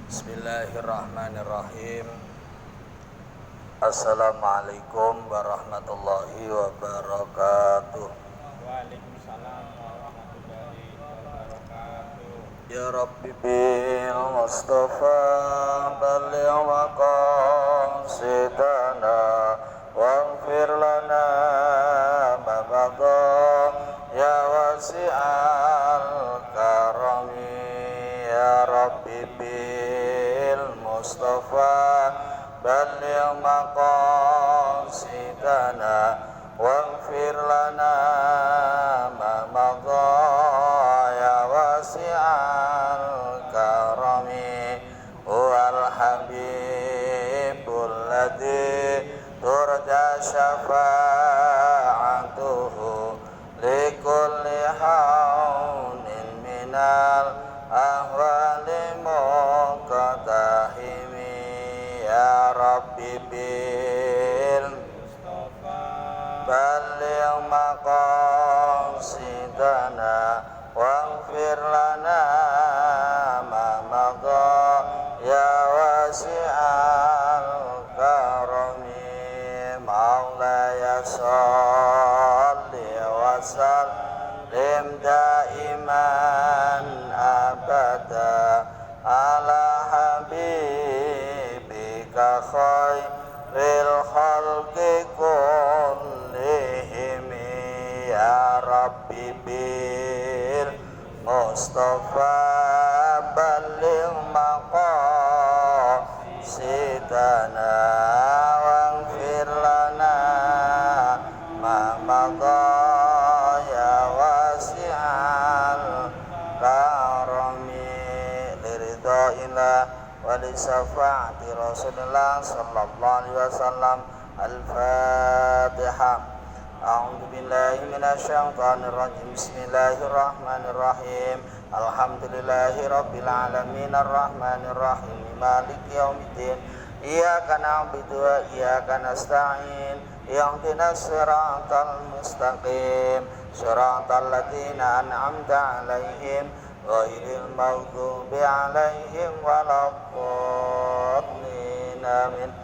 Bismillahirrahmanirrahim. Assalamualaikum warahmatullahi wabarakatuh. Waalaikumsalam warahmatullahi wabarakatuh. Ya Rabbi bil Mustafa balligh maqasidana waghfir lana ma madha ya wasi'al karami. Ya Rabbi bil Mustafa balligh maqasidana waghfir lana ma madha ya wasi'al karami. Huwal habibul ladzi turja syafa'atuhu likulli haunin minal ahwali muqtahimi. Ya Rabbi bil balligh maqasidana waghfir lana ma madha ya wasi'al karami. Maulaya sholli wa sallim daiman abada ala habibika khairil khalqi kullihim. Ya Rabbi bil Mustafa balligh maqasidana waghfir lana ma madha ya wasi'al karami. Liridha'illah wa li syafa'ati Rasulillah sallallahu alaihi wasallam. Al-Fatihah. A'udzu billahi minasy syaithanir rajim. Bismillahirrahmanirrahim. Alhamdulillahi rabbil alamin arrahmanir rahim maliki yaumiddin. Iyyaka na'budu wa iyyaka nasta'in. Ihdinas siratal mustaqim. Siratal ladzina an'amta 'alaihim ghairil maghdubi 'alaihim waladdallin. Amin.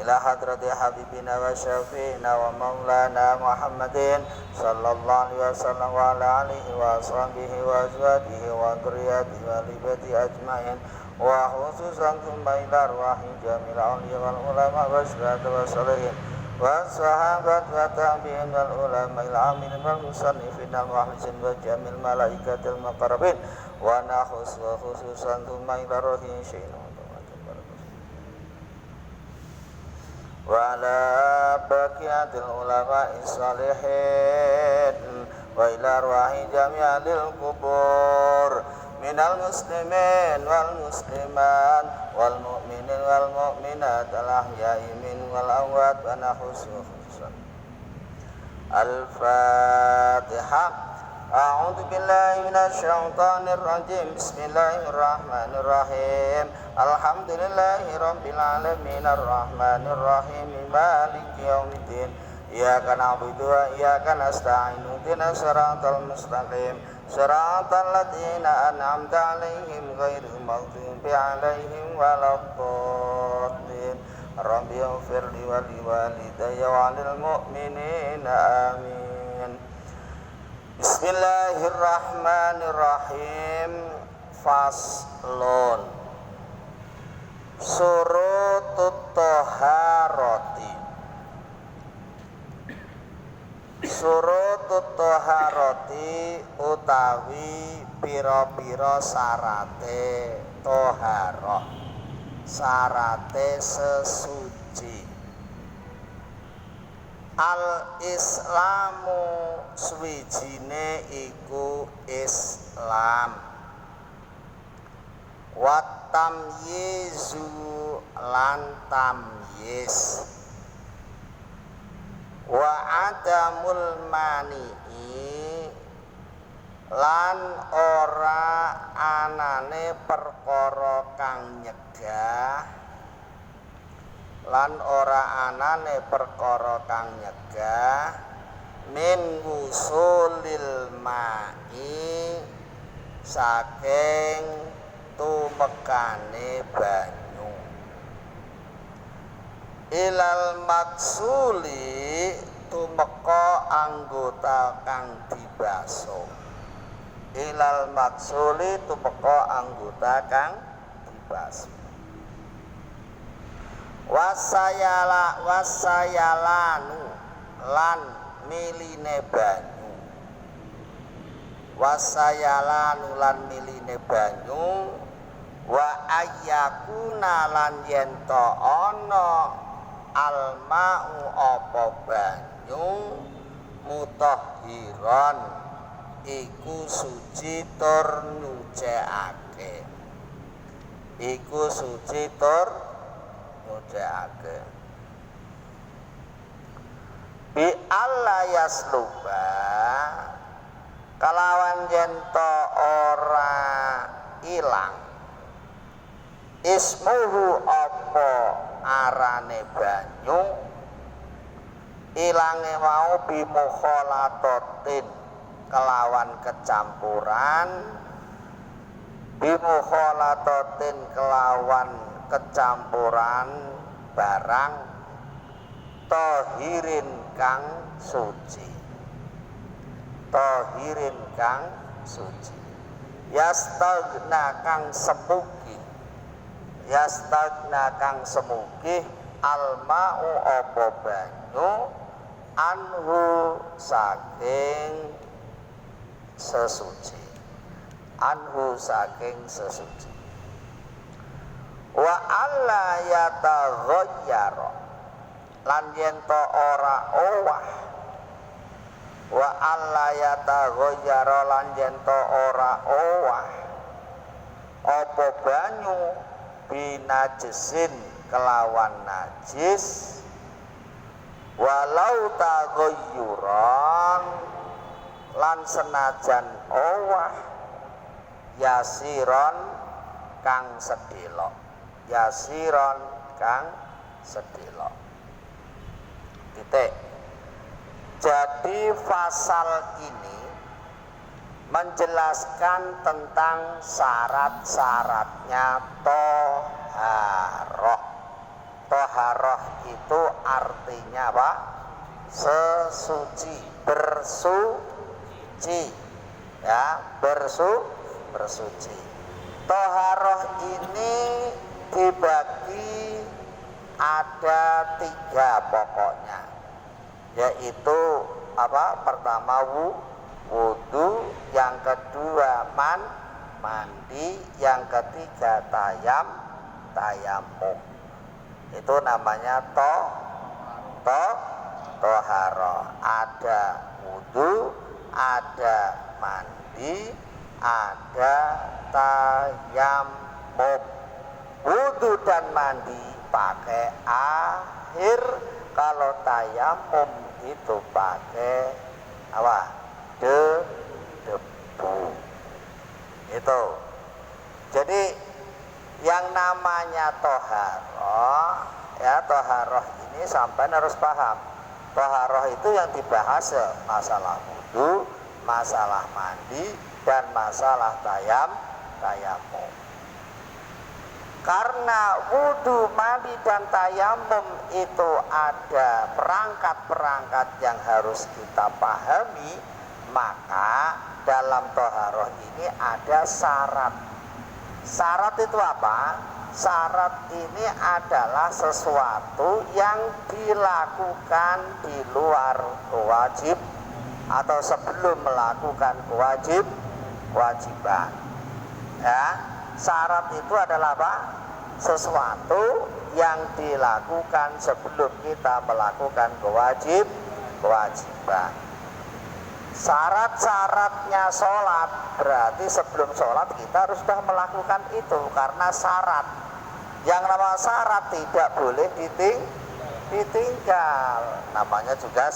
Ila hadrati habibina wa syafi'ina wa maulana Muhammadin sallallahu alaihi wasallam wa ala alihi wa ashabihi wa azwajihi wa dzurriyyatihi wa libati ajmain wa khususan thumma ila arwahi jamil awliya wal ulama wa syuhada wa sholihin wa sahabat wa tabi'in wal ulama il amin wal musannifin wal muhlisin wa jamil malaikatil muqarrabin wa nakhus wa khususan thumma ila ruhi syai'in wa ala baqiyatil ulama'i shalihin wa ila arwahi jami'il qubur minal muslimin wal muslimat wal mu'minin wal mu'minat al ahya'i min wal amwat wa nakhususan. Al-Fatihah. A'udzu billahi minasy syaithanir rajim. Bismillahirrahmanirrahim. Alhamdulillahi rabbil alamin arrahmanir rahim maliki yaumiddin. Iyyaka na'budu wa iyyaka nasta'in. Ihdinas siratal mustaqim. Siratal ladzina an'amta 'alaihim ghairil maghdubi 'alaihim waladdallin. Rabbi ighfirli wa liwalidayya wa lil mu'minina amin. Bismillahirrahmanirrahim. Faslun. Surutut thaharati. Surutut thaharati utawi pira-pira syarate thaharah. Syarate sesuci. Al-Islamu swijine iku Islam. Wat tamyizu lan tamyiz. Wa adamul mani'i lan ora anane perkara kang nyegah. Lan ora anane perkara kang nyegah min wusulil ma'i saking tumekane banyu. ilal maksuli tumeka anggota kang dibaso. Ilal maksuli tumeka anggota kang dibaso. Wasayalanu lan miline banyu. Wasayalanu lan miline banyu. Wa ayyakuna lan yen to ana alma'u apa banyu mutahhiran iku suci tur nyucikake. Iku suci tur nyucikake. Bi alla yasluba kalawan yen to ora ilang ismuhu apa arane banyu ilange mau bimukhalatatin kelawan kecampuran bimukhalatatin kelawan kecampuran barang tahirin kang suci tahirin kang suci yastagna kang semugi yastagna kang semugi alma'u apa banyu anhu saking sesuci anhu saking sesuci wa alla yataghayyara lan yen to ora owah wa alla yataghayyara lan yen to ora owah apa banyu binajisin kelawan najis walau taghayyuran lan senajan owah yasiron kang sedhela yasiron kang sedhela titik. Jadi pasal ini menjelaskan tentang syarat-syaratnya toharoh. Toharoh itu artinya apa? Sesuci, bersuci, ya, bersuci. Toharoh ini dibagi ada 3 pokoknya, yaitu apa? Pertama wudu, yang kedua mandi, yang ketiga tayamum. Itu namanya toharoh. Ada wudu, ada mandi, ada tayamum. Wudu dan mandi pakai air, kalau tayamum itu pakai apa? Debu. Itu. Jadi yang namanya toharoh, ya, toharoh ini sampai harus paham. Toharoh itu yang dibahas masalah wudu, masalah mandi, dan masalah tayamum. Karena wudu, mandi, dan tayamum itu ada perangkat-perangkat yang harus kita pahami, maka dalam toharoh ini ada syarat. Syarat itu apa? Syarat ini adalah sesuatu yang dilakukan di luar wajib atau sebelum melakukan kewajiban. Ya, syarat itu adalah apa? Sesuatu yang dilakukan sebelum kita melakukan kewajiban. Syarat-syaratnya sholat berarti sebelum sholat kita harus sudah melakukan itu, karena syarat. Yang namanya syarat tidak boleh ditinggal, namanya juga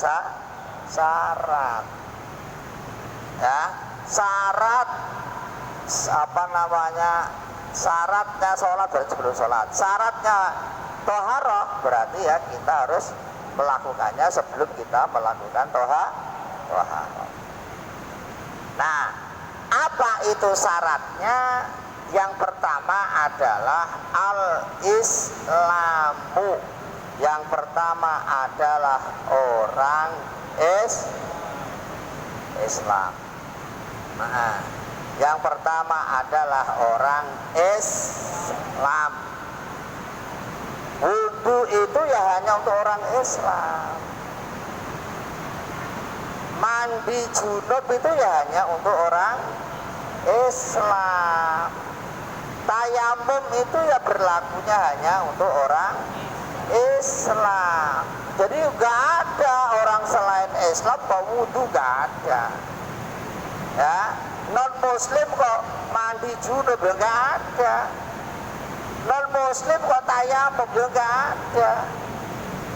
syarat. Ya, syarat apa namanya? Syaratnya sholat berarti sebelum sholat. Syaratnya toharoh berarti ya kita harus melakukannya sebelum kita melakukan toharoh. Nah, apa itu syaratnya? Yang pertama adalah al-islamu. Yang pertama adalah orang Islam. Nah, yang pertama adalah orang Islam. Wudu itu ya hanya untuk orang Islam. Mandi junub itu ya hanya untuk orang Islam. Tayamum itu ya berlakunya hanya untuk orang Islam. Jadi nggak ada orang selain Islam kok wudu, nggak ada. Ya, non Muslim kok mandi junub ya nggak ada. Non Muslim kok tayamum ya nggak ada.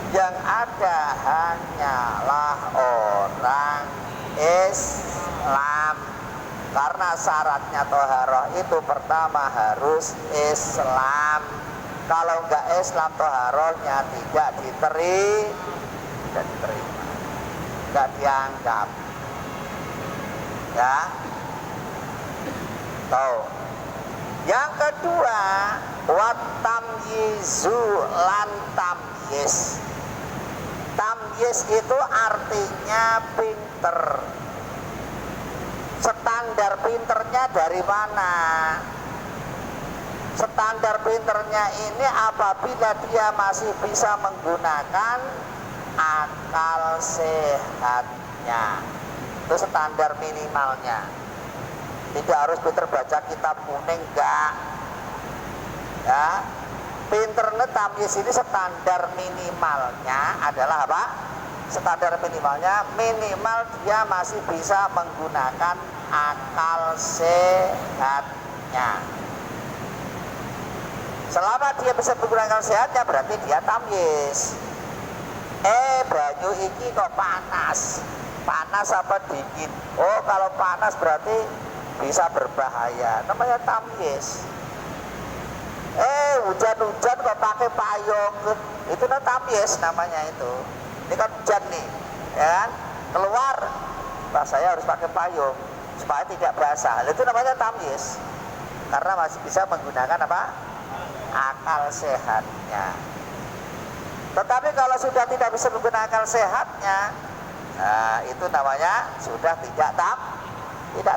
Yang ada hanyalah orang Islam. Karena syaratnya toharoh itu pertama harus Islam. Kalau enggak Islam toharohnya tidak diterima, enggak dianggap. Ya, tahu. Yang kedua, watamyizu lan tamyiz. Tamyiz itu artinya pinter. Standar pinternya dari mana? Standar pinternya ini apabila dia masih bisa menggunakan akal sehatnya. Itu standar minimalnya. Tidak harus pinter baca kitab kuning, enggak. Ya, pinternya tamyiz ini standar minimalnya adalah apa? Standar minimalnya minimal dia masih bisa menggunakan akal sehatnya. Selama dia bisa menggunakan sehatnya berarti dia tamyiz. Banyu iki kok panas. Panas apa dingin? Oh, kalau panas berarti bisa berbahaya. Namanya tamyiz. Hujan-hujan kok pakai payung. Itu tamyiz namanya itu. Ini kan hujan nih, ya kan? Keluar, saya harus pakai payung supaya tidak basah. Itu namanya tamyiz. Karena masih bisa menggunakan apa? Akal sehatnya. Tetapi kalau sudah tidak bisa menggunakan akal sehatnya, nah itu namanya sudah tidak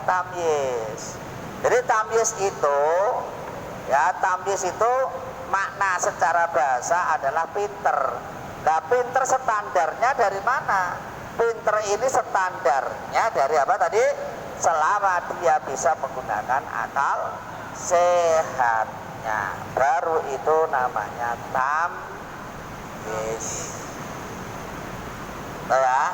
tamyiz. Jadi tamyiz itu, ya tamyiz itu makna secara bahasa adalah pinter. Nah, pinter standarnya dari mana? Pinter ini standarnya dari apa tadi? Selama dia bisa menggunakan akal sehatnya, baru itu namanya tamyiz. Ya.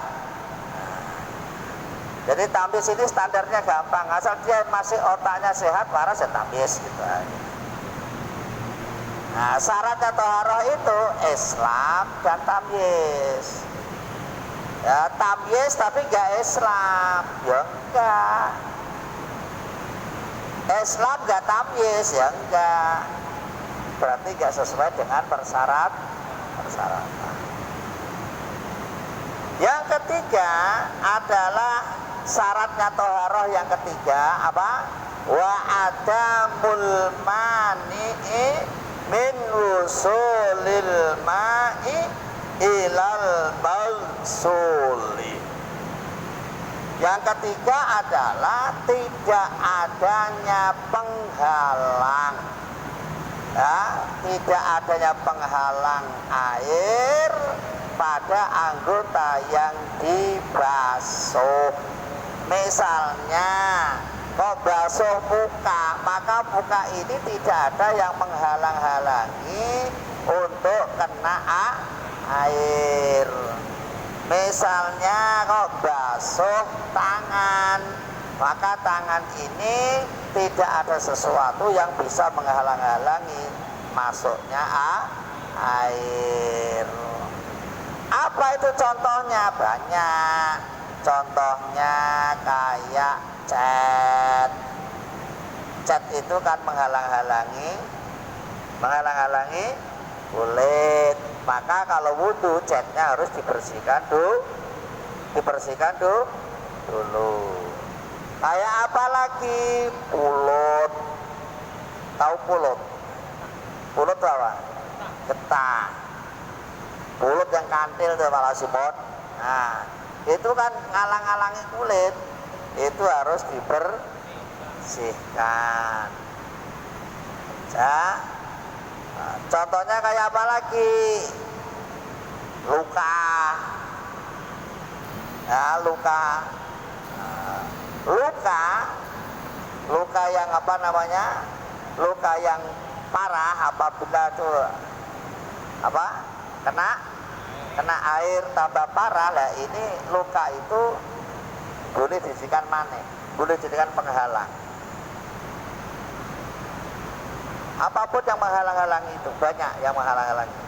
Jadi tamyiz ini standarnya gampang, asal dia masih otaknya sehat, waras ya tamyiz gitu aja. Nah, syaratnya toharoh itu Islam dan tamyiz. Ya, tamyiz tapi enggak Islam, ya enggak. Islam enggak tamyiz, ya enggak. Berarti enggak sesuai dengan persyaratan. Yang ketiga adalah syaratnya toharoh yang ketiga apa? Wa adamul mani'i min wusulil ma'i ilal mausuli. Yang ketiga adalah tidak adanya penghalang, ya, tidak adanya penghalang air pada anggota yang dibasuh. Misalnya kok basuh muka, maka muka ini tidak ada yang menghalang-halangi untuk kena air. Misalnya kok basuh tangan, maka tangan ini tidak ada sesuatu yang bisa menghalang-halangi masuknya air. Apa itu contohnya? Banyak. Contohnya kayak cat. Cat itu kan menghalang-halangi kulit. Maka kalau wudu catnya harus dibersihkan dulu. Kayak apa lagi? Pulut. Tahu pulut? Pulut apa? Getah. Kulit yang kantil tuh Pak Simon. Nah, itu kan ngalang-ngalangi kulit. Itu harus dibersihkan. Ya. Nah, contohnya kayak apa lagi? Luka. Ya, luka. Nah, luka yang apa namanya? Luka yang parah apabila itu apa? Kena air tambah parah lah, ini luka itu boleh dijadikan maneh, boleh dijadikan penghalang. Apapun yang menghalang-halangi itu, banyak yang menghalang-halangi.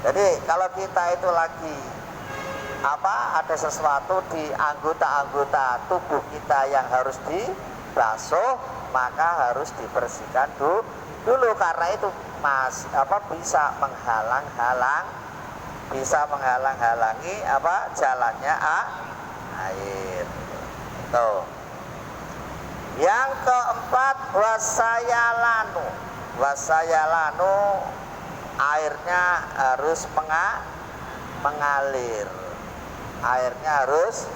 Jadi kalau kita itu lagi ada sesuatu di anggota-anggota tubuh kita yang harus dibasuh, maka harus dibersihkan dulu karena itu bisa menghalang-halangi jalannya air. Itu. Yang keempat, wasayalanu, airnya harus mengalir. Airnya harus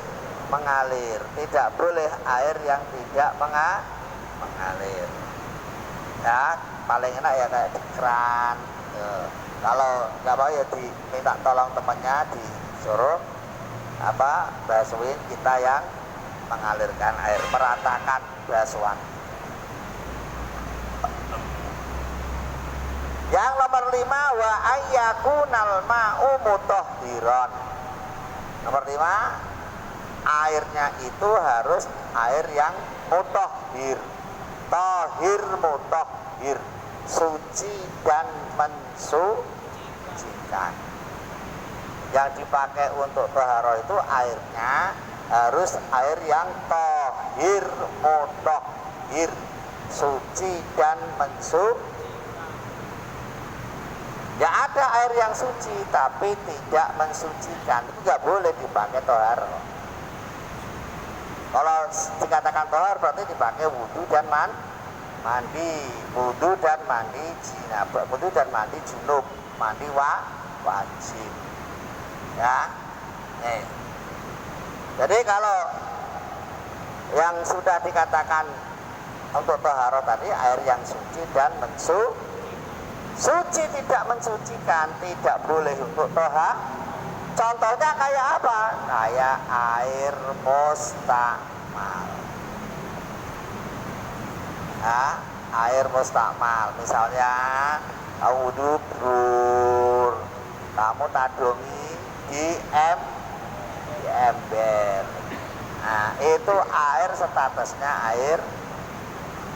mengalir, tidak boleh air yang tidak mengalir. Ya, paling enak ya kayak di keran. Kalau nggak mau ya diminta tolong temannya, disuruh basuhin kita yang mengalirkan air, meratakan basuhan. Yang nomor 5, wa ayyakunal ma'u mutahhiran. Nomor 5, airnya itu harus air yang mutahhir. Tahir mutahhir, suci dan mensucikan. Yang dipakai untuk taharah itu airnya harus air yang tahir mutahhir, suci dan mensucikan. Ya ada air yang suci tapi tidak mensucikan, itu nggak boleh dipakai taharah. Kalau dikatakan tahar berarti dipakai wudhu dan mandi, wudhu dan mandi jinabah, wudhu dan mandi junub, mandi wajib. Ya, nih. Jadi kalau yang sudah dikatakan untuk taharah tadi air yang suci dan suci tidak mensucikan, tidak boleh untuk taharah. Contohnya kayak apa? Kayak air mustakmal. Nah, air mustakmal, misalnya wudhu brur, kamu tadungi di ember. Nah, itu air statusnya air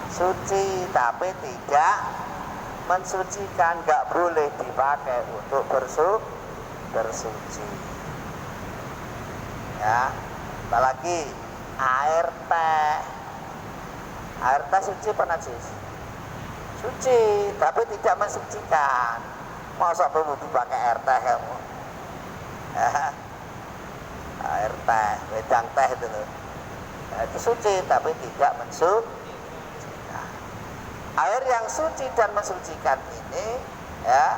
suci, tapi tidak mensucikan, nggak boleh dipakai untuk bersuci. Ya, apalagi air teh. Air teh suci apa najis? Suci, tapi tidak mensucikan. Masa perlu dipakai air teh kamu? Ya, air teh, wedang teh itu loh. Ya, itu suci, tapi tidak mensucikan. Air yang suci dan mensucikan ini ya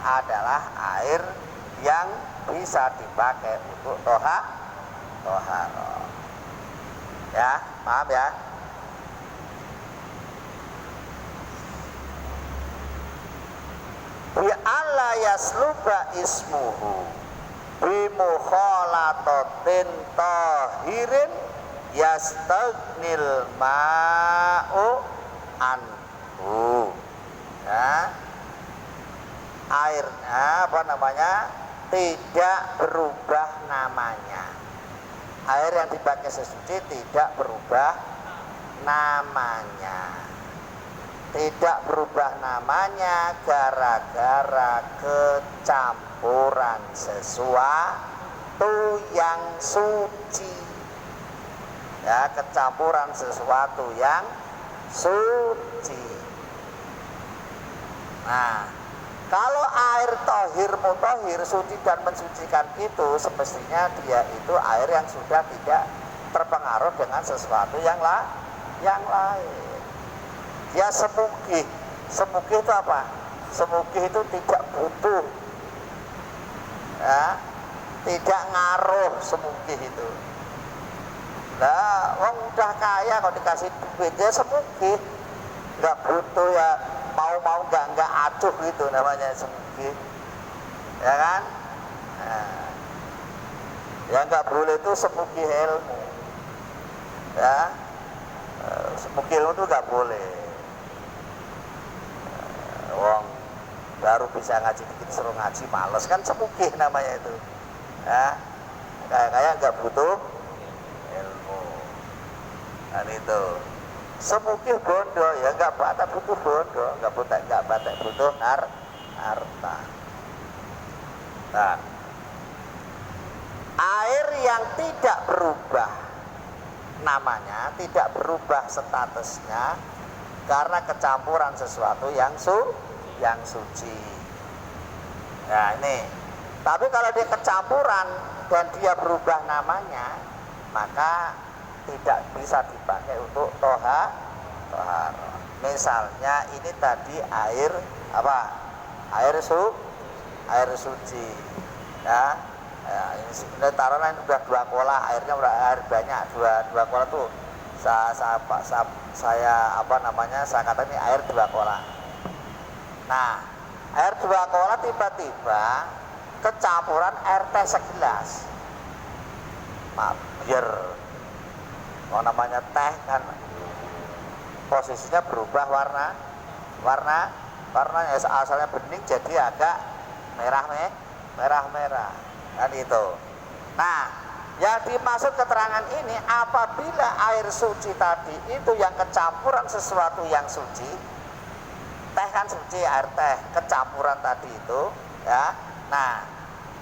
adalah air yang bisa dipakai untuk toharo. Ya, paham ya? Bi alla yasluba ismuhu bi mukhalatatin tahirin yastaghnil ma'u anhu. Ya. Airnya tidak berubah namanya. Air yang dipakai sesuci tidak berubah namanya. Tidak berubah namanya gara-gara kecampuran sesuatu yang suci. Ya, kecampuran sesuatu yang suci. Nah, kalau air tohir mutahhir, suci dan mensucikan itu semestinya dia itu air yang sudah tidak terpengaruh dengan sesuatu yang lain. Dia semugih itu apa? Semugih itu tidak butuh ya, tidak ngaruh semugih itu. Lah wong udah kaya kalau dikasih duit ya semugih, nggak butuh ya, mau nggak acuh gitu namanya semugih, ya kan? Nah, yang nggak boleh itu semugih ilmu, ya, semugih ilmu itu nggak boleh. Wong baru bisa ngaji dikit suruh ngaji males kan semugih namanya itu, ya, kayak nggak butuh ilmu. Dan itu semugih bondo ya nggak batak butuh bondo, nggak batak butuh harta. Nah, air yang tidak berubah namanya, tidak berubah statusnya karena kecampuran sesuatu yang suci. Nah ini, tapi kalau dia kecampuran dan dia berubah namanya, maka tidak bisa dipakai untuk tohar. Misalnya ini tadi air apa? Air suci. Ya, ini taruhlah udah 2 kolah, airnya udah air banyak, dua kolah tuh. Saya apa namanya? Saya kata ini air 2 kolah. Nah, air 2 kolah tiba-tiba kecampuran air teh segelas. Biar namanya teh kan posisinya berubah warnanya asalnya bening jadi agak merah kan itu. Nah, yang dimaksud keterangan ini apabila air suci tadi itu yang kecampuran sesuatu yang suci, teh kan suci, air teh kecampuran tadi itu, ya. Nah,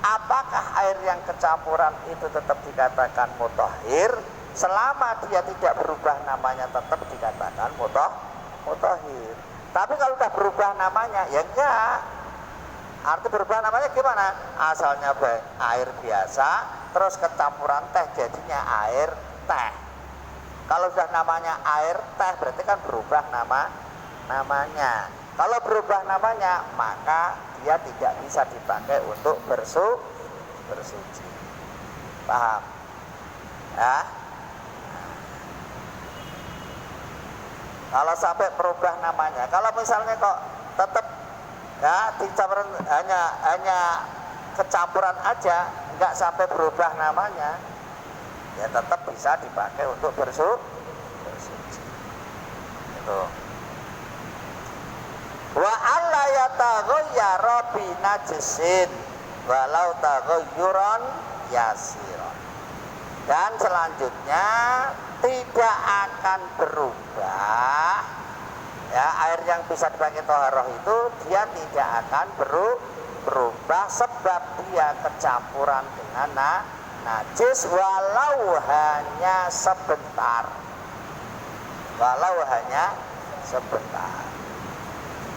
apakah air yang kecampuran itu tetap dikatakan mutahhir? Selama dia tidak berubah namanya tetap dikatakan mutahhir. Tapi kalau sudah berubah namanya ya enggak. Arti berubah namanya gimana? Asalnya air biasa, terus kecampuran teh jadinya air teh. Kalau sudah namanya air teh berarti kan berubah namanya. Kalau berubah namanya maka dia tidak bisa dipakai untuk bersuci. Paham? Ya? Kalau sampai berubah namanya, kalau misalnya kok tetap ya dicampuran hanya kecampuran aja, nggak sampai berubah namanya, ya tetap bisa dipakai untuk bersuci. Itu. Wa alla yataghayyara bi najisin walau taghayyuran yasiran. Dan selanjutnya tidak akan berubah ya, air yang bisa dipakai toharoh itu dia tidak akan berubah sebab dia kecampuran dengan najis walau hanya sebentar,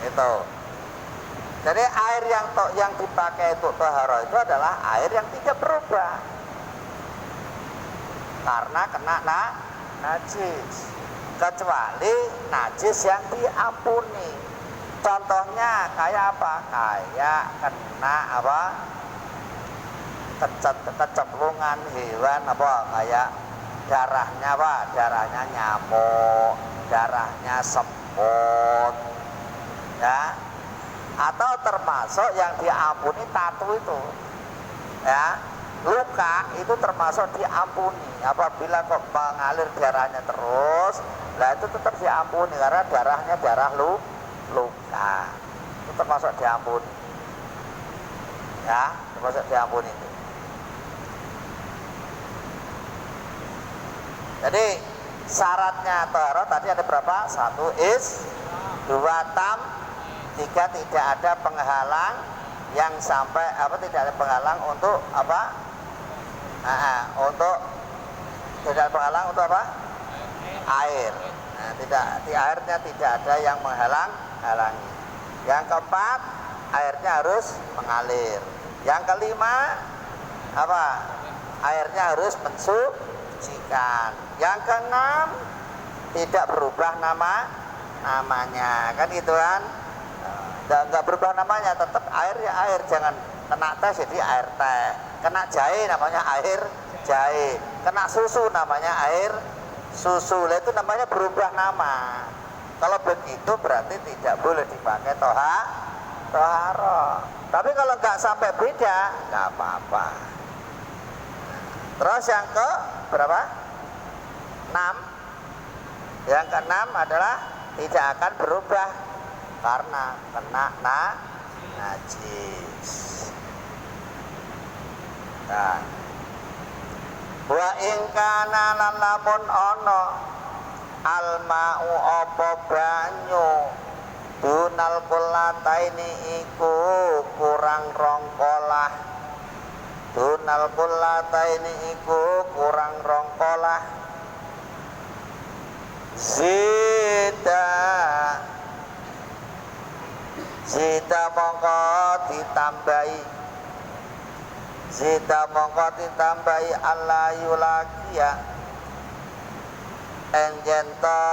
itu. Jadi air yang dipakai untuk toharoh itu adalah air yang tidak berubah karena kena najis, kecuali najis yang diampuni. Contohnya kayak apa? Kayak kena apa? Kecemplungan hewan apa? Kayak darahnya apa? Darahnya nyamuk, darahnya semut, ya. Atau termasuk yang diampuni tatu itu, ya. Luka itu termasuk diampuni apabila kok mengalir darahnya terus, nah itu tetap diampuni karena darahnya darah luka, itu termasuk diampuni, ya, termasuk diampuni itu. Jadi syaratnya toharoh tadi ada berapa? 1 is, 2 tam, 3 tidak ada penghalang yang sampai apa, tidak ada penghalang untuk apa? Untuk tidak penghalang untuk apa? Air. Nah, di airnya tidak ada yang menghalangi. Yang keempat, airnya harus mengalir. Yang kelima, apa? Airnya harus mensucikan. Yang keenam, tidak berubah namanya, kan gitu kan? Nggak berubah namanya, tetap air ya air, jangan kena teh jadi air teh, kena jahe namanya air jahe, kena susu namanya air susu. Itu namanya berubah nama. Kalau begitu berarti tidak boleh dipakai toharo. Tapi kalau nggak sampai beda nggak apa-apa. Terus yang ke berapa? 6. Yang ke-6 adalah tidak akan berubah karena kena najis. Nah, wa in kana lan lamun ana alma'u apa banyu dunal kullataini iku kurang rongkolah. Dunal kullataini iku kurang rongkolah. Zita mongko ditambahi Allah yulakia enjento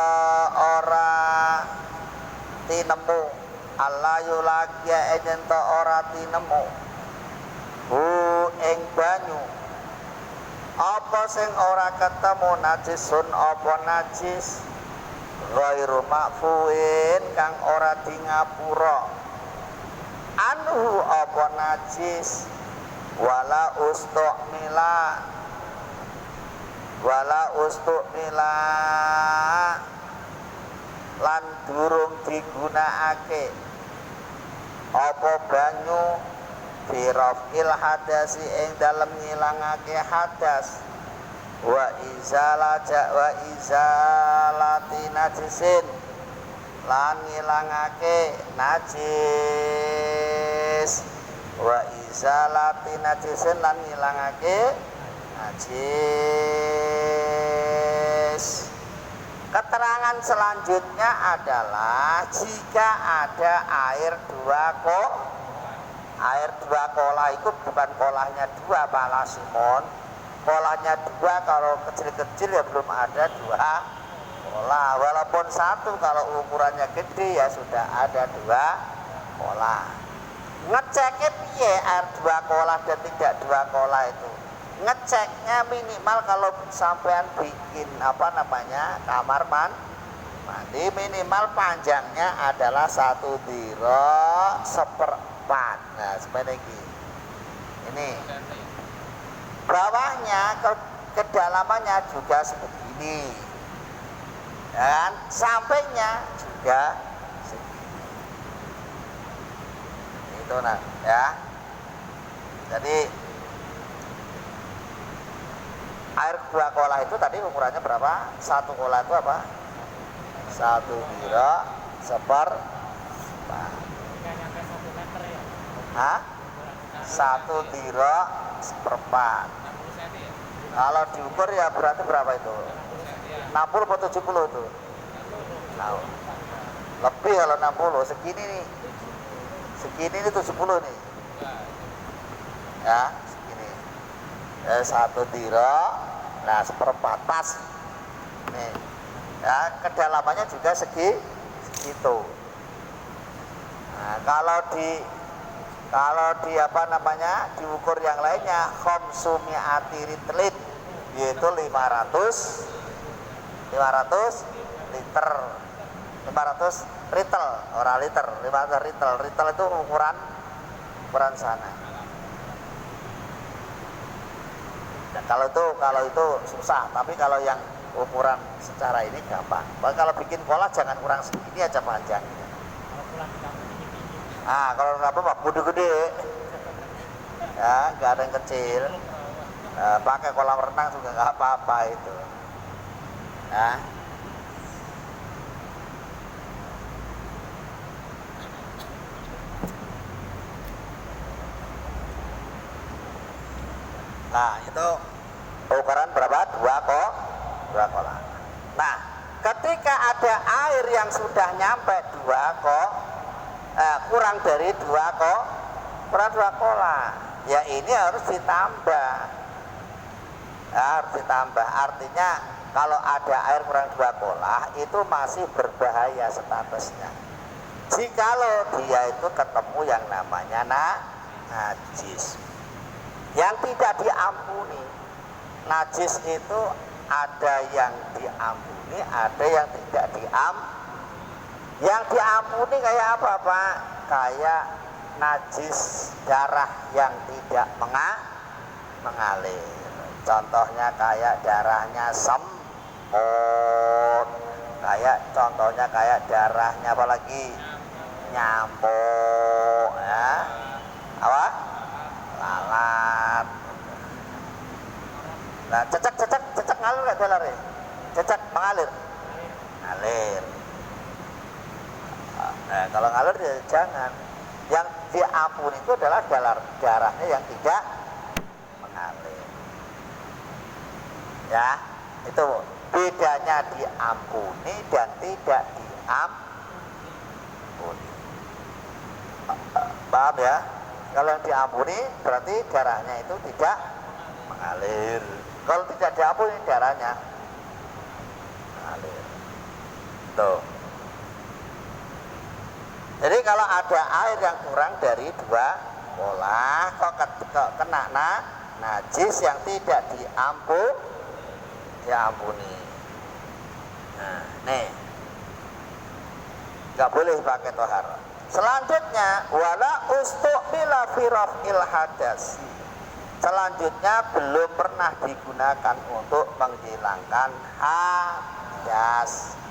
ora tinemu. Allah yulakia enjento ora tinemu hu ing banyu apa sing ora ketemu najisun apa najis ghairu ma'fuin kang ora di ngapura anhu apa najis wala ustu'mila lan durung digunakake apa banyu firafil hadasi ing dalem ngilangake hadas wa izalati najisin lan ngilangake najis wa izalati najisin lan ngilangake najis. Keterangan selanjutnya adalah jika ada air dua kolah itu bukan kolahnya dua Pak Lasimon, kolahnya dua kalau kecil-kecil ya belum ada dua kolah, walaupun satu kalau ukurannya gede ya sudah ada dua kolah. Ngeceknya piye air dua kolah dan tidak dua kolah itu? Ngeceknya minimal kalau sampean bikin kamar mandi minimal panjangnya adalah 1 diro seperempat. Nah seperti ini bawahnya kedalamannya juga sebegini dan sampingnya juga segini. Itu ya. Jadi air 2 kolah itu tadi ukurannya berapa? 1 kolah itu apa? 1 diro seperempat. Hah? 1 diro seperempat. Kalau diukur ya berarti berapa itu? 60 atau 70 itu? Nah, lebih kalau 60, segini nih. Segini ini 70 nih. Ya, segini. 1 diro, nah seperempat pas. Nih. Ya, kedalamannya juga segitu. Nah, kalau di diukur yang lainnya khamsumi'ati ritlit yaitu 500 liter. 500 ritel, orang liter, 500 ritel. Ritel itu ukuran sana. Dan kalau itu susah, tapi kalau yang ukuran secara ini gampang. Bahkan kalau bikin kolah jangan kurang segini aja panjangnya. Kalau apa gede-gede, ya nggak ada yang kecil. Pakai kolam renang juga nggak apa-apa itu. Ya. Nah itu ukuran berapa? 2 kolah. Nah ketika ada air yang sudah nyampe 2 kurang dari 2 kolah, ya ini harus ditambah. Artinya kalau ada air kurang 2 kolah itu masih berbahaya statusnya. jikalau dia itu ketemu yang namanya najis yang tidak diampuni. Najis itu ada yang diampuni, ada yang tidak diampuni. Yang diampuni kayak apa Pak? Kayak najis darah yang tidak mengalir. Contohnya kayak darahnya semut, kayak contohnya kayak darahnya apa lagi? Nyamuk, ya. Apa? Lalat. Nah, cecek ngalir nggak dolar ya? Cecek mengalir, ngalir. Nah, kalau ngalir ya jangan. Yang diampuni itu adalah darahnya yang tidak mengalir. Ya, itu bedanya diampuni dan tidak diampuni. Paham ya? Kalau yang diampuni berarti darahnya itu tidak mengalir. Kalau tidak diampuni darahnya mengalir. Tuh. Jadi kalau ada air yang kurang dari 2 pola, kok kena najis yang tidak diampuni. Nah, nih nggak boleh pakai tohar. Selanjutnya wala ustuqbila fi raf'il hadas. Selanjutnya belum pernah digunakan untuk menghilangkan hadas.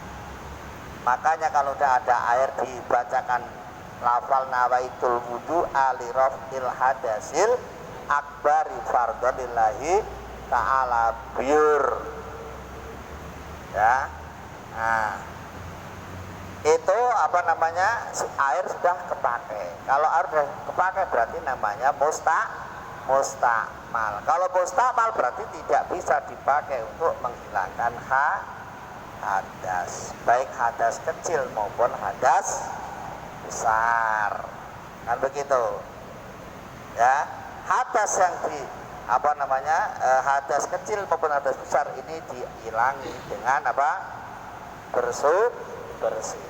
Makanya kalau udah ada air dibacakan lafal nawaitul wudu ali raf'il hadasil akbari fardhu lillahi ta'ala biur. Ya. Nah, itu apa namanya? Air sudah kepake. Kalau air sudah kepake berarti namanya mustakmal. Kalau mustakmal berarti tidak bisa dipakai untuk menghilangkan hadas, baik hadas kecil maupun hadas besar, kan begitu ya. Hadas yang hadas kecil maupun hadas besar ini dihilangi dengan apa? Bersuci.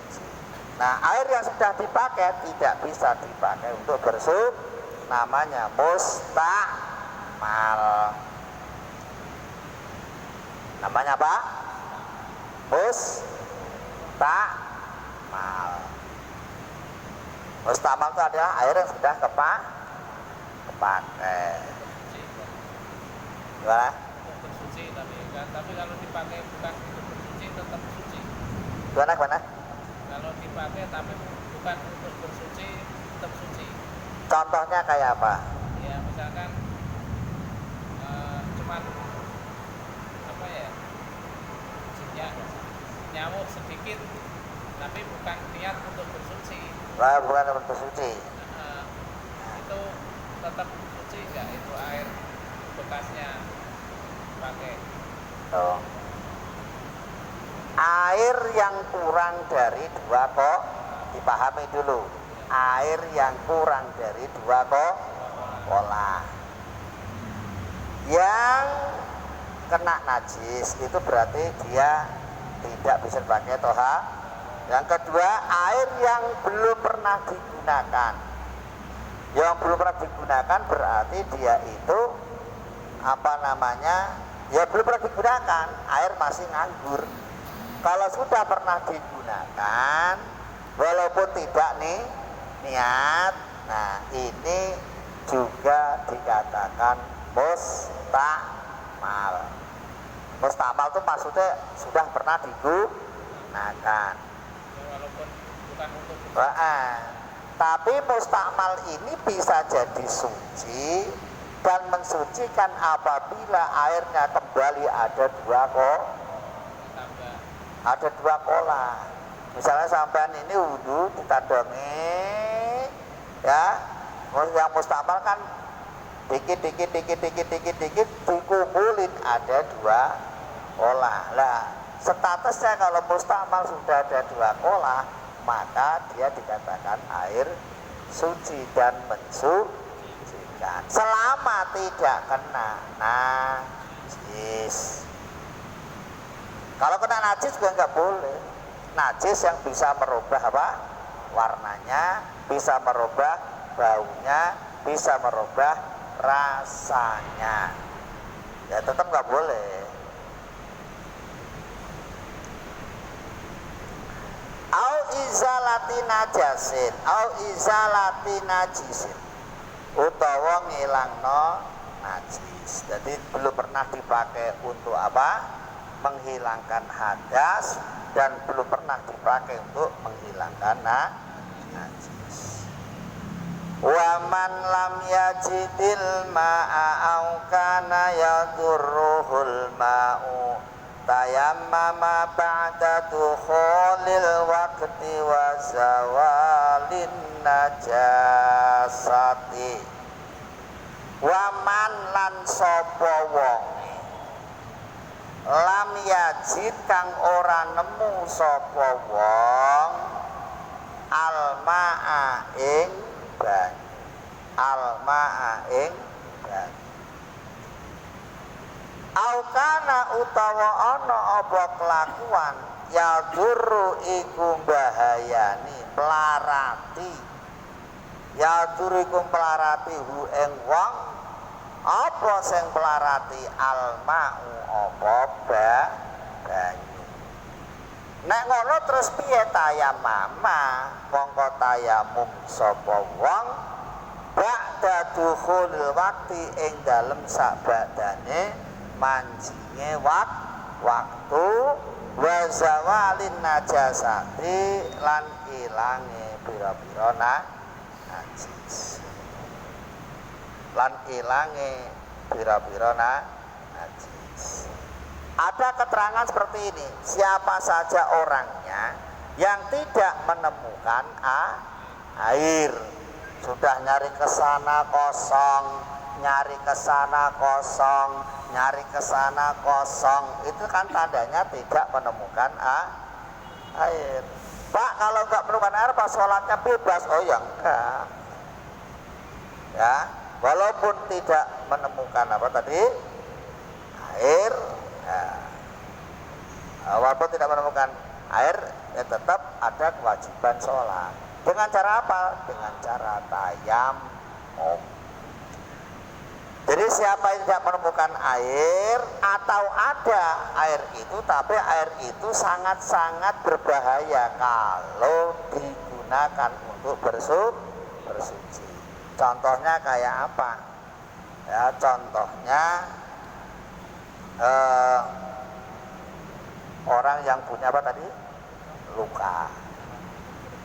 Nah, air yang sudah dipakai tidak bisa dipakai untuk bersuci, namanya mustakmal. Namanya apa? Mustakmal. Mustakmal itu adalah air yang sudah kepakai. Gimana? Bersuci tapi kalau dipakai bukan untuk bersuci tetap suci. Gimana? Kalau dipakai tapi bukan untuk bersuci tetap suci. Contohnya kayak apa? Ya misalkan cuman apa ya? Nyamuk sedikit tapi bukan niat untuk bersuci. Bukan untuk bersuci. Itu tetap suci enggak itu air bekasnya pakai? Oh. Air yang kurang dari 2 kok dipahami dulu. Air yang kurang dari 2 kok pola. Yang kena najis itu berarti dia tidak bisa dipakai toha. Yang kedua, air yang belum pernah digunakan. Yang belum pernah digunakan berarti dia itu ya belum pernah digunakan, air masih nganggur. Kalau sudah pernah digunakan walaupun tidak niat, nah ini juga dikatakan mustakmal. Mustakmal itu maksudnya sudah pernah digunakan. Walaupun bukan untuk tapi mustakmal ini bisa jadi suci dan mensucikan apabila airnya kembali ada 2 kola. Misalnya sampean ini wudu ditandongi, ya, yang mustakmal kan dikit dikumpulin ada 2 kola. Lah, statusnya kalau mustakmal sudah ada 2 kola, maka dia dikatakan air suci dan mensucikan selama tidak kena najis. Kalau kena najis juga nggak boleh. Najis yang bisa merubah apa? warnanya, bisa merubah baunya, bisa merubah rasanya. Ya tetap nggak boleh. Au izalati najasin, au izalati najisin, utawa ngilangno najis. Jadi belum pernah dipakai untuk apa? Menghilangkan hadas, dan belum pernah dipakai untuk menghilangkan najis. Wa man lam yajidil ma'a au kana yadurruhul ma'u tayammama ba'da dukhulil waqti wa zawalin najasati. Wa man lan sapa wong lam yajid kang ora nemu sapa wong alma'a ing banyu, alma'a ing banyu. Aukana utawa ana apa kelakuan yadurru iku bahayani pelarati, yadurru iku pelarati hu ing wong apa sing pelarati alma'u apa banyu. Nek ngono terus piye tayamama mongko tayamum sapa wong ba'da dukhulil waqti ing dalem sabadane manjinge waktu wa zawalin najasati lan ilange pira-pira najis, lan ilange pira-pira najis. Ada keterangan seperti ini, siapa saja orangnya yang tidak menemukan air, sudah nyari ke sana kosong, nyari ke sana kosong, nyari ke sana kosong, itu kan tandanya tidak menemukan air. Pak, kalau nggak menemukan air, pas sholatnya bebas? Oh ya enggak. Ya, walaupun tidak menemukan apa tadi air, ya, walaupun tidak menemukan air, ya tetap ada kewajiban sholat. Dengan cara apa? Dengan cara tayamum. Jadi siapa yang tidak menemukan air atau ada air itu, tapi air itu sangat-sangat berbahaya kalau digunakan untuk bersuci. Contohnya kayak apa? Ya, contohnya orang yang punya apa tadi? Luka.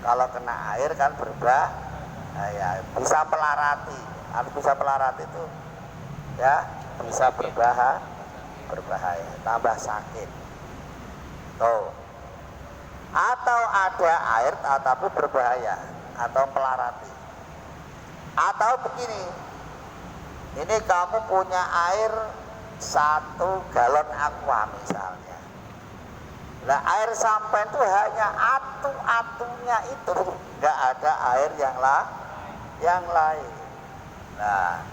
Kalau kena air kan berbahaya, bisa pelarati. Harus bisa pelarati itu ya, bisa berbahaya, tambah sakit. Tuh. Atau ada air tapi berbahaya atau pelarati. Atau begini, ini kamu punya air 1 galon aqua misalnya. Nah, air sampai itu hanya atu-atunya itu, nggak ada air yang lain. Nah,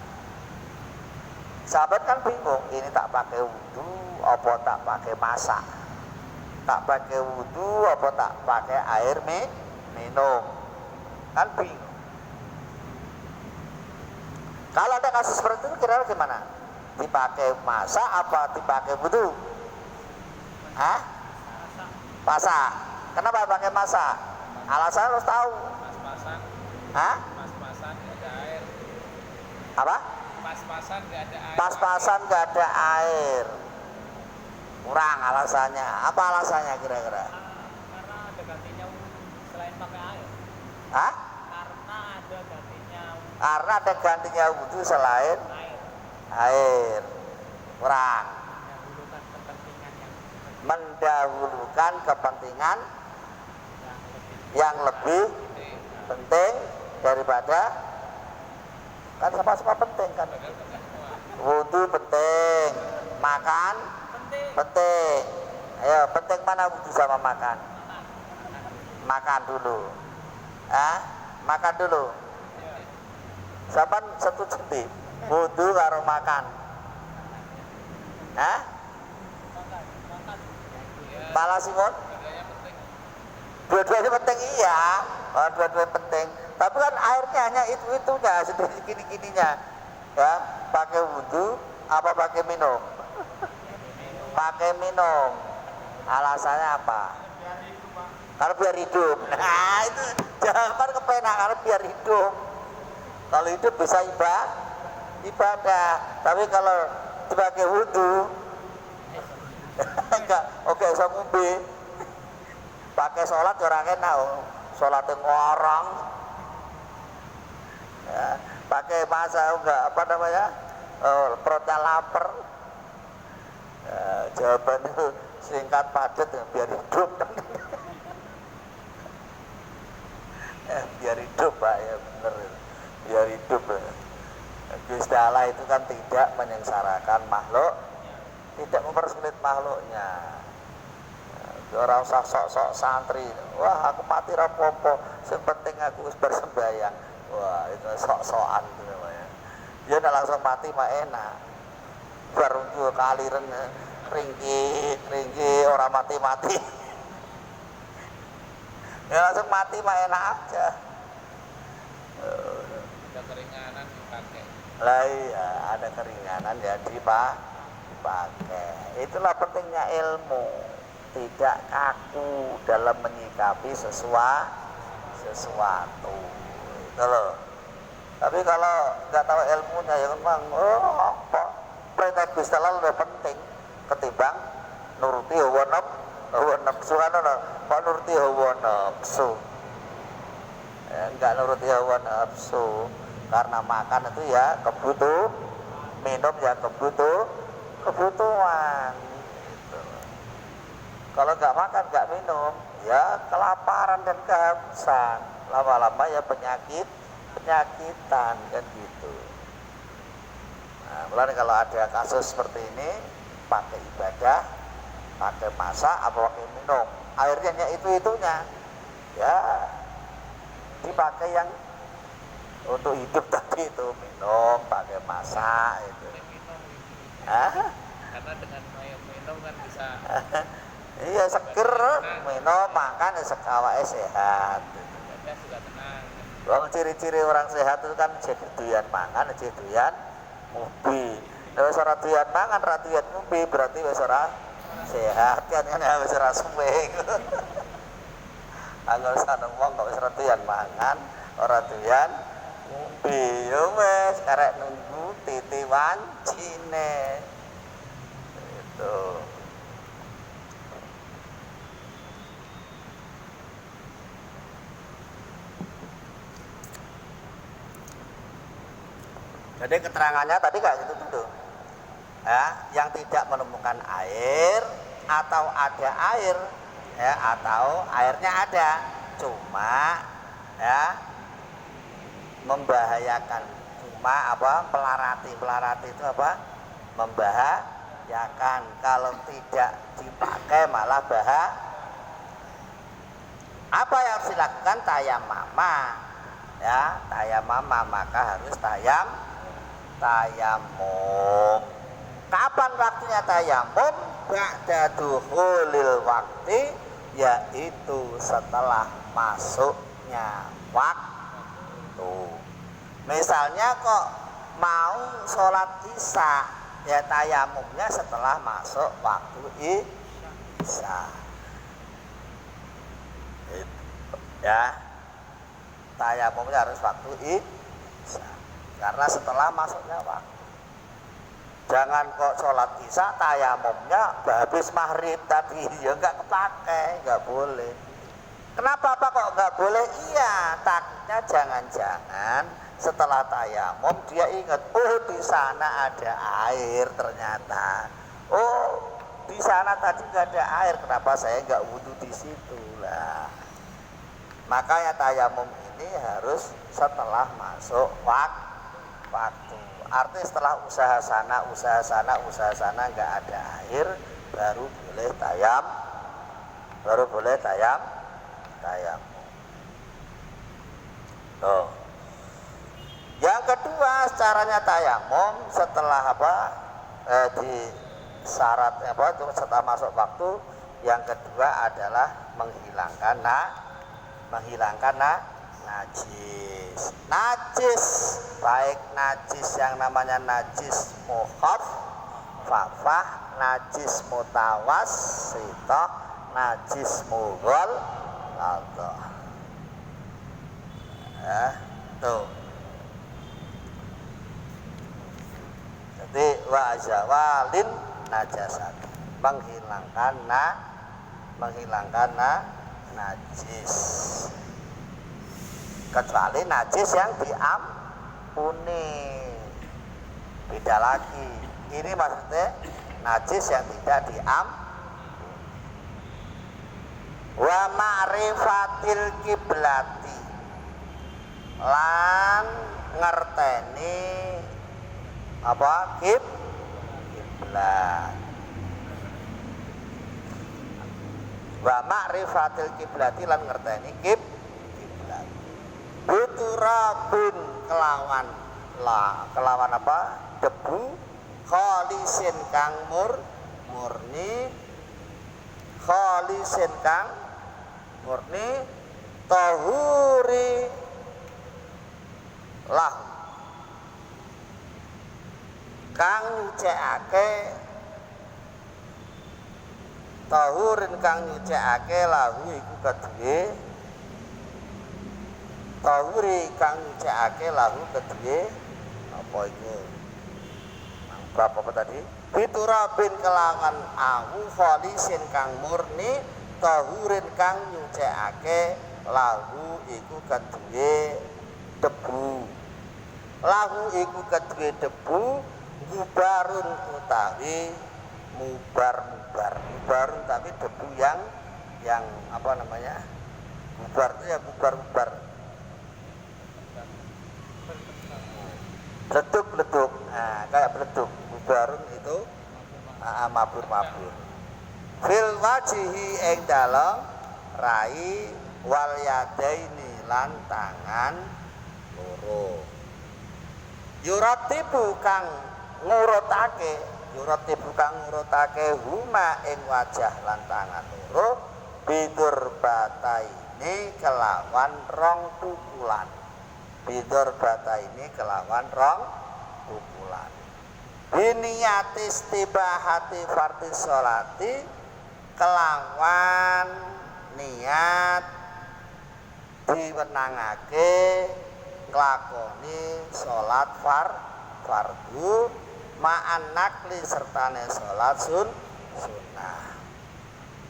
sahabat kan bingung, ini tak pakai wudhu apa tak pakai masak, tak pakai wudhu apa tak pakai air minum, kan bingung. Kalau ada kasus seperti itu kira-kira gimana? Dipakai masak apa dipakai wudhu? Hah? Masak. Kenapa pakai masak? Alasan harus tahu. Pas-pasan. Hah? Pas-pasan nggak ada air. Apa? Pas-pasan nggak ada air. Pas-pasan nggak ada air. Kurang alasannya. Apa alasannya kira-kira? Karena ada gantinya selain pakai air. Hah? Karena ada gantinya Karena ada gantinya wudhu selain air. air. Kurang. Mendahulukan kepentingan Mendahulukan kepentingan yang lebih penting daripada, kan sama-sama penting kan. Wudhu penting, makan penting. Ayo, penting mana wudhu sama makan? Makan dulu. Makan dulu. Siapa setuju nih? Wudhu karo makan? Pala Simon? Dua-duanya penting, iya. dua-dua penting. Tapi kan airnya hanya itu-itunya, sedikit gini-gininya. Ya, pakai wudhu apa pakai minum? Pakai minum. Alasannya apa? Karena biar hidup. Nah, itu jawaban kepenak, karena biar hidup. Kalau hidup bisa ibadah. Tapi kalau dipakai wudhu enggak, oke, so ngombe. Pakai sholat orang enak, sholat yang orang. Ya, pakai masa enggak apa namanya? Perutnya lapar. Ya, jawabannya singkat padat ya, biar hidup. Ya, biar hidup Pak, ya benar. Biar hidup. Gusti Allah itu kan tidak menyengsarakan makhluk, tidak mempersulit makhluknya. Orang usah sok-sok santri, wah aku mati rapopo, yang penting aku bersembahyang. Wah itu sok-sokan itu namanya. Ya nak langsung mati mah enak. Baru juga kaliren ringki orang mati-mati. Ya langsung mati mah enak aja. Ada keringanan dipakai. Lah iya, ada keringanan ya dipakai. Itulah pentingnya ilmu. Tidak kaku dalam menyikapi sesuatu itu loh. Tapi kalau nggak tahu ilmunya ya memang apa perintah Gusti Allah lebih penting ketimbang nuruti hawa nafsu kok nuruti hawa nafsu ya, nggak nuruti hawa nafsu karena makan itu ya kebutuhan, minum ya kebutuhan. Kalau nggak makan, nggak minum, ya kelaparan dan kehausan. Lama-lama ya penyakitan kan gitu. Nah, mulai kalau ada kasus seperti ini, pakai ibadah, pakai masak, apa pakai minum, airnya itu-itunya, ya dipakai yang untuk hidup tadi itu minum, pakai masak itu. Karena dengan minum kan bisa. Iya seger, minum, makan, awake sehat. Badan juga tenang. Wong ciri-ciri orang sehat itu kan jadi doyan mangan, jadi doyan ngombe. Nek wis ora doyan mangan, ora doyan ngombe, berarti wis ora sehat kan wis ora suwe. Angger sana wong kok wis ora doyan mangan, ora doyan ngombe, ya wis karek nunggu titi wancine. Itu. Jadi keterangannya tadi kayak gitu dulu. Ya, yang tidak menemukan air atau ada air, ya atau airnya ada, cuma ya membahayakan. Cuma apa? Pelarati itu apa? Membahayakan. Kalau tidak dipakai malah apa yang harus dilakukan? Tayamama. Ya, tayamama, maka harus tayamum. Kapan waktunya tayamum? Ba'da dukhulil waktu, yaitu setelah masuknya waktu. Misalnya kok mau sholat isya, ya tayamumnya setelah masuk waktu isya. Ya, tayamumnya harus waktu isya. Karena setelah masuknya waktu. Jangan kok sholat isya tayamumnya habis maghrib tadi, ya nggak kepake, nggak boleh. Kenapa Pak kok nggak boleh? Iya, takutnya jangan-jangan setelah tayamum dia ingat, oh di sana ada air ternyata. Oh di sana tadi nggak ada air, kenapa saya nggak wudhu di situ lah? Makanya tayamum ini harus setelah masuk waktu. Artinya setelah usaha sana nggak ada air, baru boleh tayamum. Tuh. Yang kedua caranya tayamum setelah di syarat setelah masuk waktu. Yang kedua adalah menghilangkan menghilangkan najis. Najis baik najis yang namanya najis mukhaffafah, najis mutawassithah, najis mughalladhah. Ya, tuh. Jadi wa zawalin najasat, menghilangkan najis. Kecuali najis yang diampuni, beda lagi. Ini maksudnya najis yang tidak wa ma'rifatil kiblati, lan ngerteni apa kiblat. Wa ma'rifatil kiblati, lan ngerteni kiblat. Buturabun kelawan apa? Debu khalisin kang murni, khalisin kang murni, tahuri lah kang nyucikake, tahurin kang nyucikake lahu iku kedue, tahuri kang nyucikake lahu kedue apa iku? Berapa apa tadi? Biturabin kelawan awu khalisin kang murni, tahurin kang nyucikake lahu iku kedue debu. Lahu iku kedue debu, mubarun utawi mubarun tapi debu yang apa namanya? Mubar itu ya mubar. Bleduk. Nah, kayak bleduk. Mubarun itu mabur. Fil wajihi ing dalem rai wal yadaini lan tangan loro. Yuratibu kang ngurutake huma ing wajah lan tangan loro bidur bataini kelawan rong pukulan. Bidur bataini kelawan rong pukulan. Biniyati istibahati fardhi sholati, kelawan niat diwenangake nglakoni salat fardu ma'an nakli sertane salat sunnah.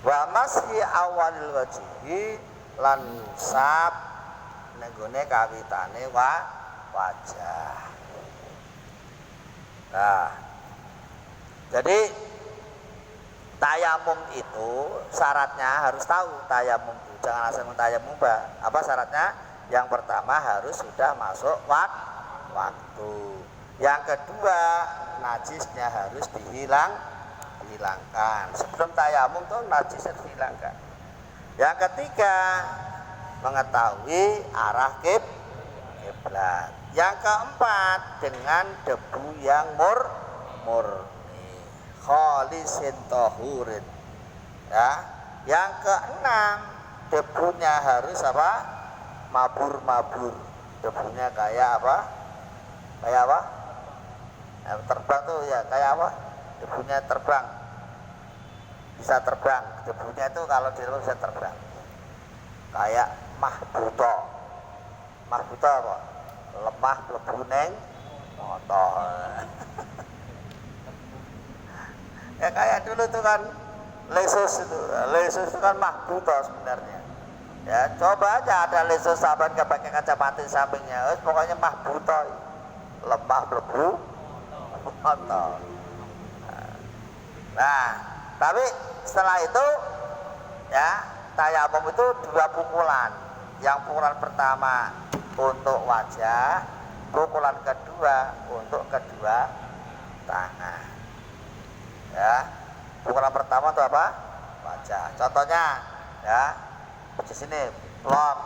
Wa masyi awalil wajhi lan nusab nenggone kawitane wajah. Nah, jadi tayamum itu syaratnya harus tahu tayamum itu. Jangan asal tayamum, apa syaratnya? Yang pertama harus sudah masuk waktu. Yang kedua, najisnya harus dihilangkan. Sebelum tayamum tuh najisnya dihilangkan. Yang ketiga, mengetahui arah kiblat. Yang keempat, dengan debu yang murni, khalisin tahurin. Ya. Yang keenam, debunya harus apa? Mabur. Debunya kayak apa? Terbang tuh ya, kayak apa? Debunya terbang. Bisa terbang. Debunya itu kalau di luar bisa terbang. Kayak mahbuto apa? Lemah mlebu neng motor. Ya kayak dulu tuh kan lesus itu kan mahbuto sebenarnya. Ya coba aja ada lesus sahabat gak pakai kacamata sampingnya, pokoknya mahbuto, lemah mlebu motor. Nah, tapi setelah itu ya tayamum itu 2 pukulan. Yang pukulan pertama untuk wajah, pukulan kedua untuk kedua tangan. Ya, pukulan pertama itu apa? Wajah. Contohnya, ya, di sini plok.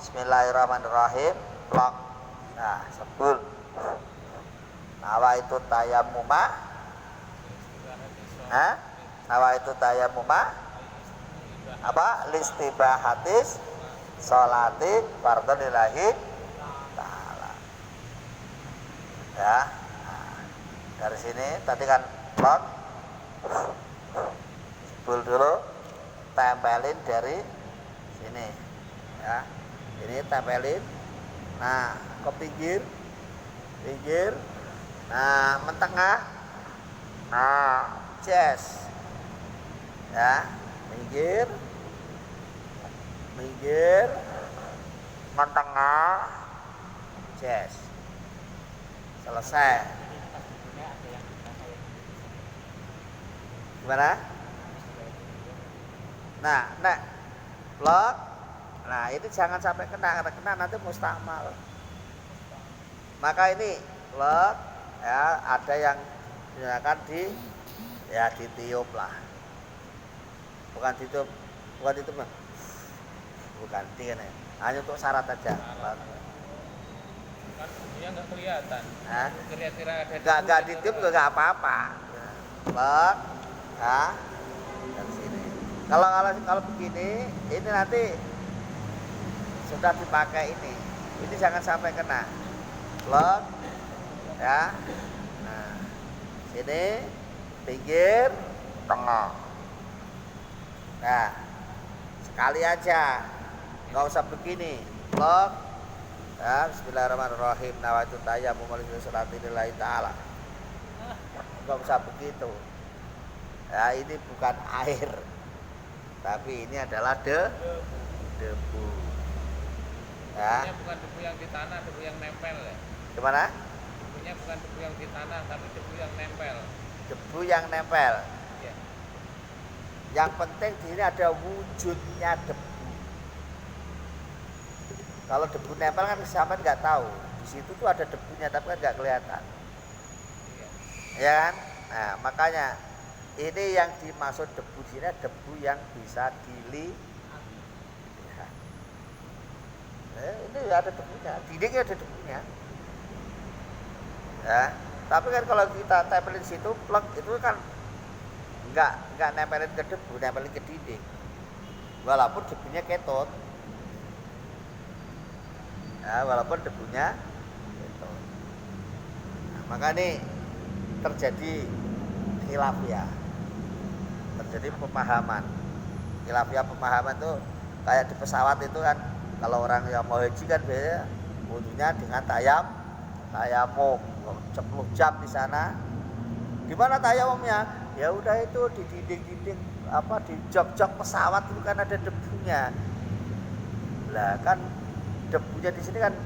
Bismillahirrahmanirrahim. Plok. Nah, sebul. Nawa itu tayamuma. Nawa itu tayamuma. Apa? Listibahatis sholati fardhu lillahi ta'ala. Ya. Nah, dari sini tadi kan lock jebul dulu, tempelin dari sini. Ya. Ini tempelin. Nah, ke pinggir. Nah, mentengah. Nah, chest. Ya, minggir, mentengah, chest. Selesai. Gimana? Nah, lock. Nah, ini jangan sampai kena, karena kena nanti mustamal. Maka ini lock, ya, ada yang digunakan ditiup lah. Bukan ditutup, bukan tiga nih. Hanya untuk syarat aja. Kan dia nggak kelihatan. Kira-kira ada. Nggak ditiup juga nggak apa-apa. Lock, ya, dari sini. Kalau begini, ini nanti sudah dipakai ini. Ini jangan sampai kena. Lock, ya. Nah, sini, pinggir, tengah. Nah, sekali aja, nggak usah begini. Lock, ya, bismillahirrahmanirrahim. Nawaitu tayammum lillahi lillahi ta'ala. Nggak usah begitu. Ya, ini bukan air, tapi ini adalah debu. Ya. Debunya bukan debu yang di tanah, debu yang nempel ya. Gimana? Debunya bukan debu yang di tanah, tapi debu yang nempel. Debu yang nempel. Ya. Yang penting di sini ada wujudnya debu. Kalau debu nempel kan sampai nggak tahu. Di situ tuh ada debunya, tapi kan nggak kelihatan. Iya. Ya kan? Nah, makanya ini yang dimaksud debu di sini, debu yang bisa dilihat. Ini ada debunya, dindingnya ada debunya. Ya, tapi kan kalau kita tempelin di situ, plek itu kan nggak nempelin ke debu, nempelin ke dinding. Walaupun debunya ketut. Ya, walaupun debunya ketut. Nah, maka ini terjadi khilafiyah. Terjadi pemahaman. Khilafiyah pemahaman itu kayak di pesawat itu kan, kalau orang yang mau haji kan biasanya wudunya dengan tayamum 10 jam di sana. Gimana tayamumnya? Ya udah itu di dinding-dinding di jok-jok pesawat itu kan ada debunya. Lah kan debunya di sini kan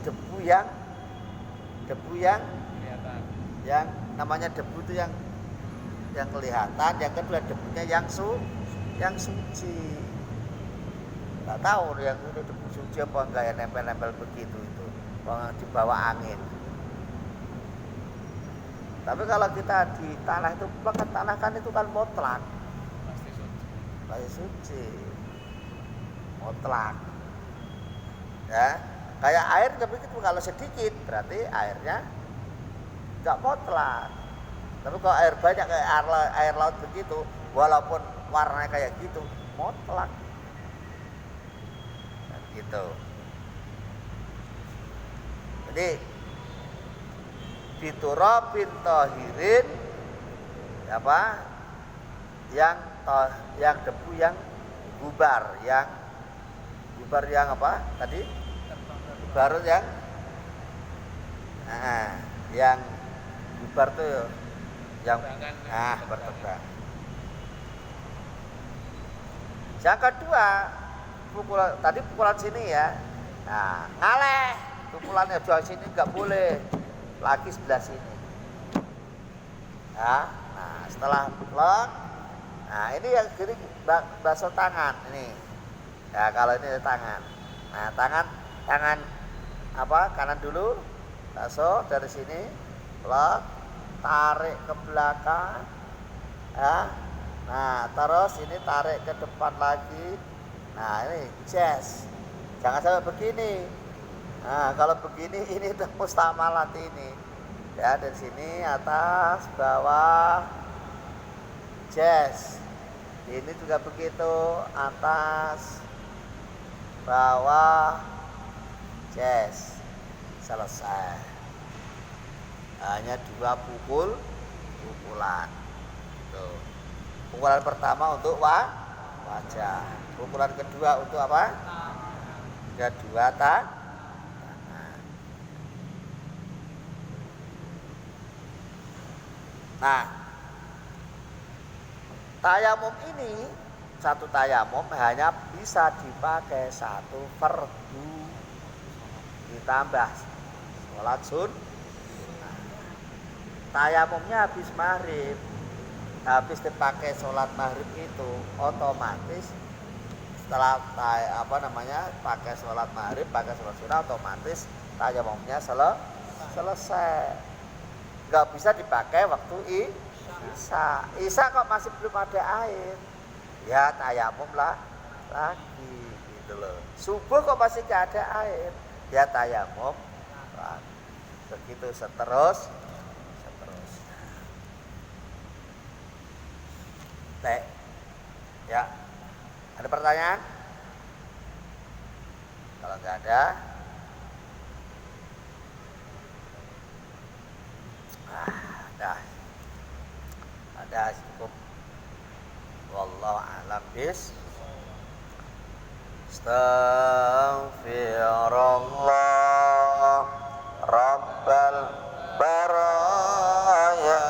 debu yang Kelihatan. yang namanya debu itu yang kelihatan, yang kedua debunya yang suci. Nggak tahu yang itu debu suci apa enggak, ya nempel-nempel begitu itu di bawah angin. Tapi kalau kita di tanah itu, tanah kan itu kan mutlak, pasti suci, mutlak. Ya, kayak air begitu, kalau sedikit berarti airnya nggak mutlak. Tapi kalau air banyak kayak air laut begitu, walaupun warnanya kayak gitu, mutlak. Gitu. Jadi biturabin tahirin yang debu yang gubar yang apa tadi? Gubar yang gubar tuh yang berterbang. Yang kedua, pukulan sini ya. Nah, ngaleh. Pukulannya di sini nggak boleh. Lagi sebelah sini. Ya. Nah, setelah lock, nah ini yang kiri basuh tangan ini. Ya, kalau ini tangan. Nah, tangan kanan dulu. Basuh dari sini. Lock, tarik ke belakang. Ya. Nah, terus ini tarik ke depan lagi. Nah, ini chest. Jangan sampai begini. Nah, kalau begini ini udah mustamalat ini. Ya, dari sini atas, bawah, chest. Ini juga begitu, atas, bawah jazz, selesai. Hanya 2 pukulan. Tuh. Pukulan pertama untuk wajah. Pukulan kedua untuk apa? Kedua tangan. Nah, tayamum ini, satu tayamum hanya bisa dipakai 1 fardu ditambah sholat sunnah. Tayamumnya habis maghrib, habis dipakai sholat maghrib itu otomatis setelah pakai sholat maghrib, pakai sholat sunnah, otomatis tayamumnya selesai. Nggak bisa dipakai waktu Isya kok masih belum ada air, ya tayamum lagi gitu loh. Subuh kok masih nggak ada air, ya tayamum lagi. Begitu seterusnya. Ya, ada pertanyaan? Kalau nggak ada, ada cukup. Wallahu a'lam bis. Astaghfirullah Rabbal baraya,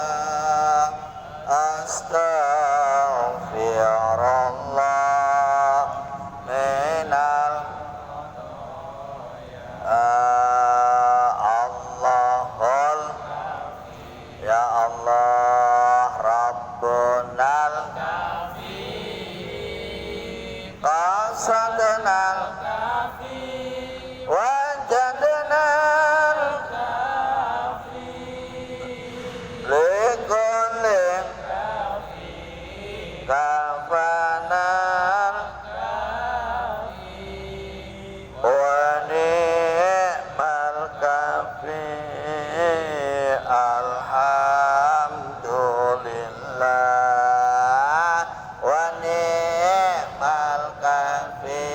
astaghfirullah minal Allahul, ya Allah Rabbunal qasadnal wajadnal likulli kafanal wa ni'mal kafi, alhamdulillah wa ni'mal kafi.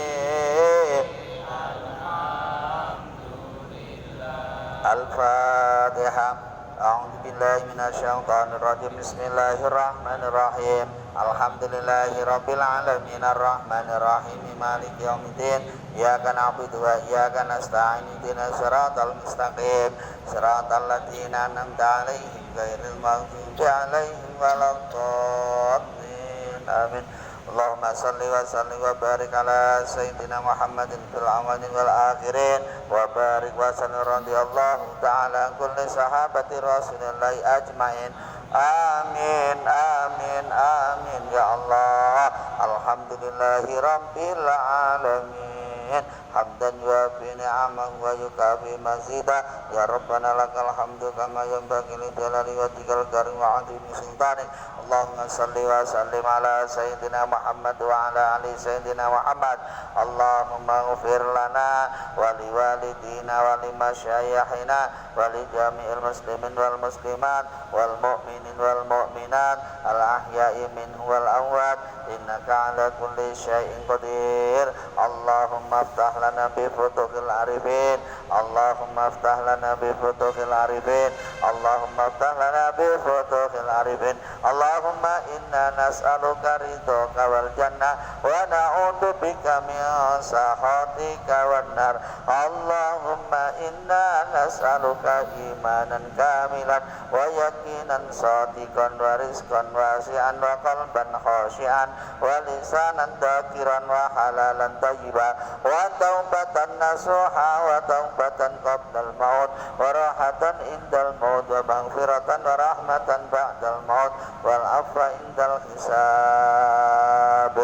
Al-Fatihah. A'udzu billahi minasyaitonir rajim. Bismillahirrahmanirrahim. Alhamdulillahirabbil alamin arrahmanir rahim maliki yaumiddin. Iyyaka na'budu wa iyyaka nasta'in. Ihdinas siratal mustaqim. Siratal ladzina an'amta 'alaihim ghairil maghdubi 'alaihim waladdallin. Amin. Allahumma salli wa sallim wa barik ala sayyidina Muhammadin fil awwalin wal akhirin wa barik wa sallim radhiyallahu ta'ala kulli sahabati Rasulillahi ajmain. Amin amin amin ya Allah. Alhamdulillahi rabbil alamin. Hamdan yuafi ni'amahu wa yukafi mazida. Ya Rabbana lakal hamdu kama yanbaghi li jalali wajhikal karim wa 'azimi sultanik. Allahumma salli wa sallim ala sayyidina Muhammad wa ala ali sayyidina Muhammad. Allahumma ighfir lana wa liwalidina wa limasyayikhina wa li jami'il muslimin wal muslimat wal mu'minin wal mu'minat al ahya'i minhum wal amwat innaka ala kulli syai'in qadir. Allahumma iftah lana bi futuhil arifin. Allahumma iftah lana bi futuhil arifin. Allahumma iftah lana bi futuhil arifin. Allahumma inna nas'aluka ridhaka wal jannah wa na'udzu bika min sakhatika wan nar. Allahumma inna nas'aluka imanan kamilan wa yaqinan shadiqan wa rizqan wasi'an wa qalban khashi'an wa lisanan dhakiran wa halalan thayyiban wa taubatan nasuha wa taubatan qabla al-maut wa rahatan indal maut wa maghfiratan wa rahmatan ba'dal maut wal afwa indal hisab.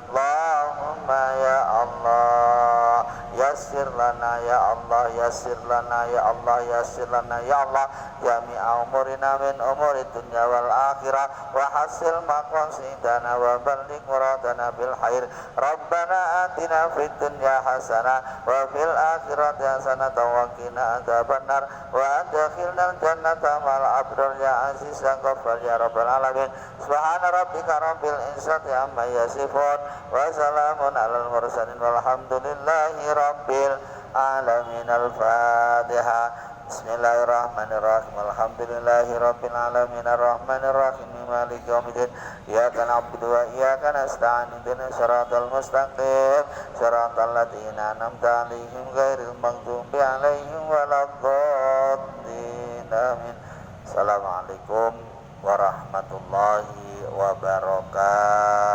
Allahumma ya Allah yassir yassir lana ya Allah, yassir lana ya Allah, yassir lana ya Allah jami'a umurina min umuri dunya wal akhirah wa hasil maqasidana wa balligh muradana bil khair. Rabbana atina fid dunya hasanah wa fil akhirati hasanah wa qina adzabannar wa adkhilnal jannata ma'al abrar ya aziz ya ghaffar ya rabbal alamin. Subhana rabbika rabbil izzati amma yasifun wa salamun alal mursalin walhamdulillahi rabbil alamin. Al-Fatihah. Bismillahirrahmanirrahim. Alhamdulillahi rabbil alamin arrahmanir rahim maliki yaumiddin. Iyyaka na'budu wa iyyaka nasta'in. Ihdinas siratal mustaqim. Siratal ladzina an'amta 'alaihim ghairil maghdubi 'alaihim waladdallin. Amin. Assalamualaikum warahmatullahi wabarakatuh.